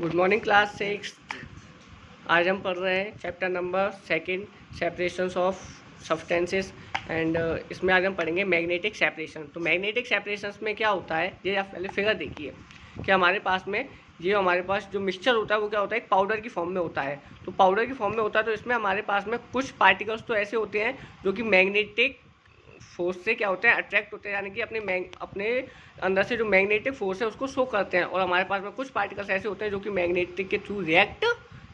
Good morning class 6। आज हम पढ़ रहे हैं chapter number 2 separations of substances and इसमें आज हम पढ़ेंगे मैग्नेटिक सेपरेशन। तो मैग्नेटिक सेपरेशंस में क्या होता है, ये आप पहले फिगर देखिए कि हमारे पास जो मिक्सचर होता है वो क्या होता है, एक पाउडर की फॉर्म में होता है। तो पाउडर की फॉर्म में होता है तो इसमें हमारे पास में कुछ पार्टिकल्स तो ऐसे होते हैं जो कि मैग्नेटिक फोर्स से क्या होते हैं, अट्रैक्ट होते हैं, यानी कि अपने अंदर से जो मैग्नेटिक फोर्स है उसको शो करते हैं। और हमारे पास में कुछ पार्टिकल्स ऐसे होते हैं जो कि मैग्नेटिक के थ्रू रिएक्ट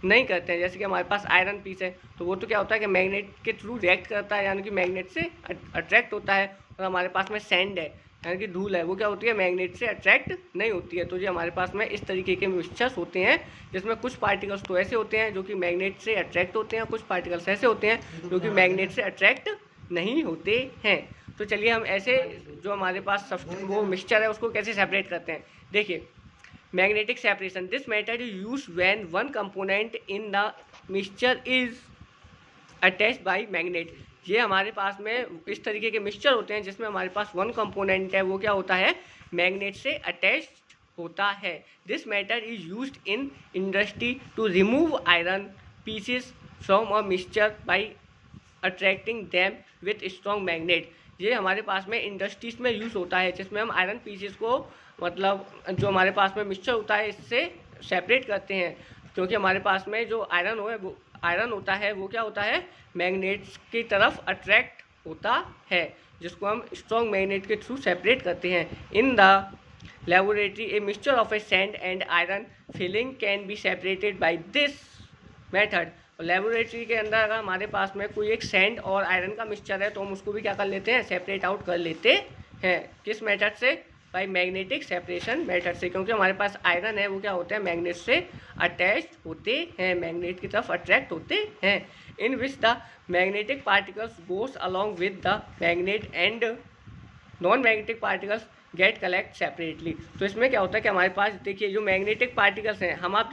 नहीं करते हैं। जैसे कि हमारे पास आयरन पीस है तो वो तो क्या होता है कि मैग्नेट के थ्रू रिएक्ट करता है, यानी कि मैग्नेट से अट्रैक्ट होता है। और हमारे पास में सैंड है यानी कि धूल है, वो क्या होती है, मैग्नेट से अट्रैक्ट नहीं होती है। तो ये हमारे पास में इस तरीके के मिक्सचर्स होते हैं जिसमें कुछ पार्टिकल्स तो ऐसे होते हैं जो कि मैग्नेट से अट्रैक्ट होते हैं, कुछ पार्टिकल्स ऐसे होते हैं जो कि मैग्नेट से अट्रैक्ट नहीं होते हैं। तो चलिए हम ऐसे जो हमारे पास वो मिक्सचर है उसको कैसे सेपरेट करते हैं। देखिए, magnetic separation, this method is used when one component in the mixture is attached bye magnet. ये हमारे पास में इस तरीके के मिक्सचर होते हैं जिसमें हमारे पास वन कंपोनेंट है वो क्या होता है, मैग्नेट से अटैच्ड होता है। This method is used in industry to remove iron pieces from a mixture by attracting them with strong magnet. ये हमारे पास में इंडस्ट्रीज में यूज़ होता है जिसमें हम आयरन पीसेस को, मतलब जो हमारे पास में मिक्सचर होता है, इससे सेपरेट करते हैं। क्योंकि हमारे पास में जो आयरन होता है वो क्या होता है, मैग्नेट्स की तरफ अट्रैक्ट होता है, जिसको हम स्ट्रॉन्ग मैग्नेट के थ्रू सेपरेट करते हैं। In the laboratory a mixture of A sand and iron filling can be separated by this method. Laboratory के अंदर अगर हमारे पास में कोई एक सैंड और आयरन का मिक्सचर है तो हम उसको भी क्या कर लेते हैं, सेपरेट आउट कर लेते हैं। किस मेथड से, बाय मैग्नेटिक सेपरेशन मेथड से। क्योंकि हमारे पास आयरन है वो क्या होते हैं, मैग्नेट से अटैच्ड होते हैं, मैग्नेट की तरफ अट्रैक्ट होते हैं। In which the magnetic particles goes along with the magnet and non magnetic particles get collect separately. तो इसमें क्या होता है कि हमारे पास देखिए जो मैग्नेटिक पार्टिकल्स हैं, अब आप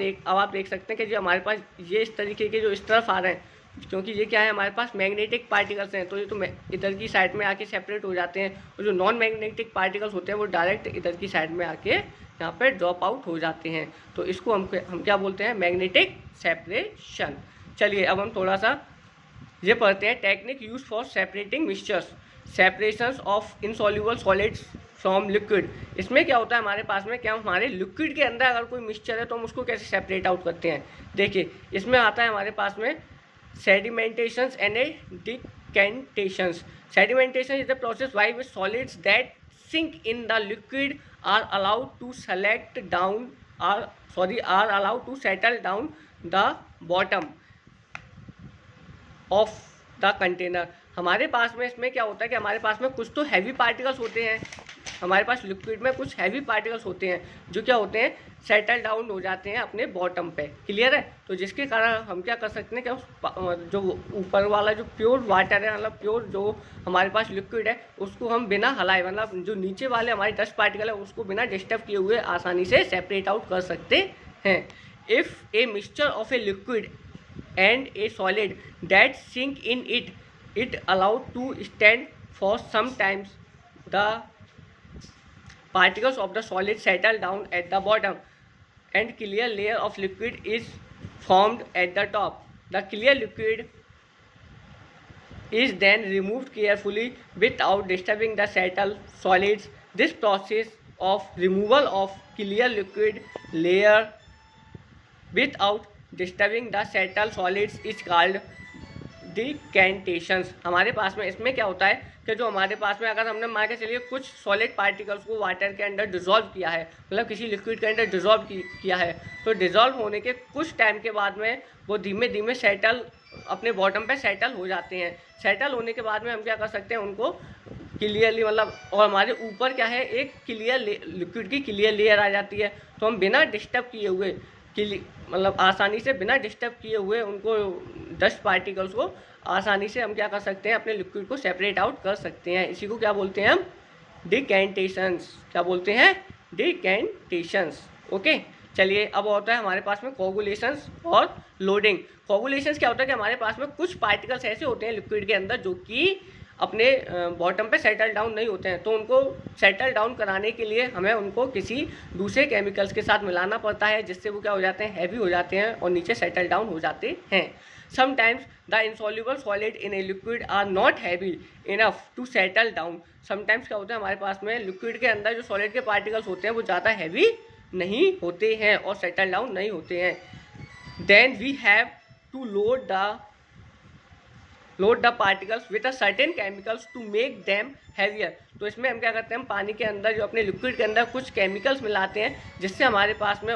देख सकते हैं कि जो हमारे पास ये इस तरीके के जो इस तरफ आ रहे हैं, क्योंकि ये क्या है, हमारे पास मैग्नेटिक पार्टिकल्स हैं तो ये तो इधर की साइड में आके सेपरेट हो जाते हैं। और जो नॉन मैग्नेटिक पार्टिकल्स होते हैं वो डायरेक्ट इधर की साइड में आके यहाँ पर ड्रॉप आउट हो जाते हैं। तो इसको हम क्या बोलते हैं, मैग्नेटिक सेपरेशन। चलिए अब हम थोड़ा सा ये पढ़ते हैं, technique use for separating mixtures, separations of insoluble solids from liquid. इसमें क्या होता है, हमारे पास में क्या, हमारे लिक्विड के अंदर अगर कोई मिक्सचर है तो हम उसको कैसे सेपरेट आउट करते हैं। देखिए इसमें आता है हमारे पास में sedimentations and decantations. Sedimentation is the process by which solids that sink in the liquid are allowed to settle down the bottom of the container. हमारे पास में इसमें क्या होता है कि हमारे पास में कुछ तो हैवी पार्टिकल्स होते हैं, हमारे पास लिक्विड में कुछ हैवी पार्टिकल्स होते हैं जो क्या होते हैं, सेटल डाउन हो जाते हैं अपने बॉटम पे। क्लियर है। तो जिसके कारण हम क्या कर सकते हैं कि जो ऊपर वाला जो प्योर वाटर है, मतलब प्योर जो हमारे पास लिक्विड है, उसको हम बिना हलाए, मतलब जो नीचे वाले हमारे डस्ट पार्टिकल है उसको बिना डिस्टर्ब किए हुए आसानी से सेपरेट आउट कर सकते हैं। If a mixture of a liquid and a solid that sink in it allowed to stand for some times, the particles of the solid settle down at the bottom and clear layer of liquid is formed at the top. The clear liquid is then removed carefully without disturbing the settled solids. This process of removal of clear liquid layer without disturbing the settle solids is called decantations. हमारे पास में इसमें क्या होता है कि जो हमारे पास में अगर हमने मान के चलिए कुछ सॉलिड पार्टिकल्स को वाटर के अंदर डिज़ोल्व किया है, मतलब किसी लिक्विड के अंदर डिज़ोल्व किया है, तो डिज़ोल्व होने के कुछ टाइम के बाद में वो धीमे धीमे सेटल अपने बॉटम पे सेटल हो जाते हैं। सेटल होने के बाद में हम क्या कर सकते हैं, उनको क्लियरली, मतलब, और हमारे ऊपर क्या है, एक क्लियर लिक्विड की क्लियर लेयर आ जाती है। तो हम बिना डिस्टर्ब किए हुए, मतलब आसानी से बिना डिस्टर्ब किए हुए उनको डस्ट पार्टिकल्स को आसानी से हम क्या कर सकते हैं, अपने लिक्विड को सेपरेट आउट कर सकते हैं। इसी को क्या बोलते हैं हम, डिकेंटेशंस। क्या बोलते हैं, डिकेंटेशंस। ओके। चलिए अब होता है हमारे पास में कोगुलेशंस और लोडिंग। कोगुलेशंस क्या होता है कि हमारे पास में कुछ पार्टिकल्स ऐसे होते हैं लिक्विड के अंदर जो कि अपने बॉटम पे सेटल डाउन नहीं होते हैं, तो उनको सेटल डाउन कराने के लिए हमें उनको किसी दूसरे केमिकल्स के साथ मिलाना पड़ता है, जिससे वो क्या हो जाते हैं, हैवी हो जाते हैं और नीचे सेटल डाउन हो जाते हैं। Sometimes the insoluble solid in a liquid are not heavy enough to settle down. Sometimes क्या होता है, हमारे पास में लिक्विड के अंदर जो सॉलिड के पार्टिकल्स होते हैं वो ज़्यादा हैवी नहीं होते हैं और सेटल डाउन नहीं होते हैं। Then we have to load the particles with a certain chemicals to make them heavier. तो इसमें हम क्या करते हैं, हम पानी के अंदर जो अपने लिक्विड के अंदर कुछ केमिकल्स मिलाते हैं, जिससे हमारे पास में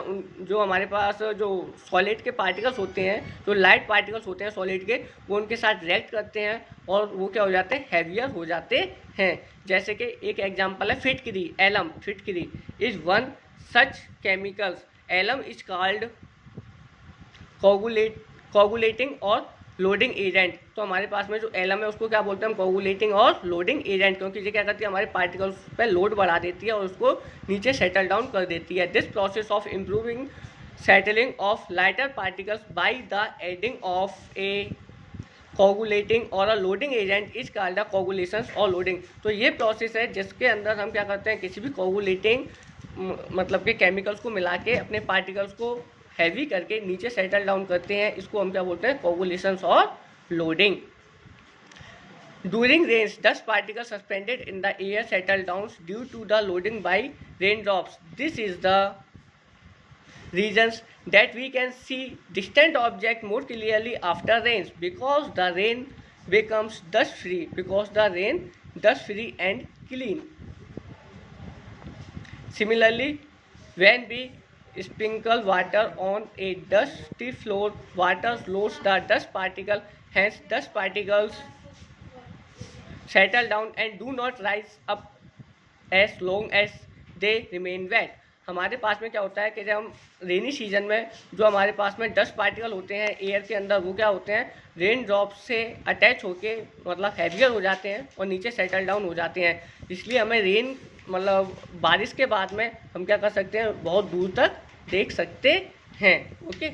हमारे पास जो सॉलिड के पार्टिकल्स होते हैं, जो लाइट पार्टिकल्स होते हैं सॉलिड के, वो उनके साथ रिएक्ट करते हैं और वो क्या हो जाते हैं, हैवियर हो जाते हैं। जैसे कि एक एग्जाम्पल है फिटकरी, एलम। फिटकरी is one such chemicals. Alum is called coagulating और लोडिंग एजेंट। तो हमारे पास में जो एलम है उसको क्या बोलते हैं हम, कोगुलेटिंग और लोडिंग एजेंट, क्योंकि ये क्या करती है, हमारे पार्टिकल्स पे लोड बढ़ा देती है और उसको नीचे सेटल डाउन कर देती है। This process of improving settling of lighter particles by the adding of a coagulating और a loading agent is called the coagulation और लोडिंग। तो ये प्रोसेस है जिसके अंदर हम क्या करते हैं, किसी भी कोगुलेटिंग मतलब के केमिकल्स को मिला के अपने पार्टिकल्स को हैवी करके नीचे सेटल डाउन करते हैं। इसको हम क्या बोलते हैं, कोगुलेशन और loading. During rains dust particle suspended in the air settle down due to the loading by rain drops. This is the reasons that we can see distant object more clearly after rains because the rain becomes dust free and clean. Similarly, when we sprinkle water on a dusty floor, water loads the dust particle, hence dust particles settle down and do not rise up as long as they remain wet. हमारे पास में क्या होता है कि जब हम rainy season में जो हमारे पास में डस्ट पार्टिकल होते हैं एयर के अंदर, वो क्या होते हैं, रेन ड्रॉप से अटैच होके मतलब हैवियर हो जाते हैं और नीचे सेटल डाउन हो जाते हैं। इसलिए हमें रेन मतलब बारिश के बाद में हम क्या कर सकते हैं, बहुत दूर तक देख सकते हैं। Okay,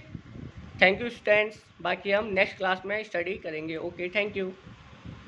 thank you students. बाकी हम नेक्स्ट क्लास में स्टडी करेंगे। Okay, thank you.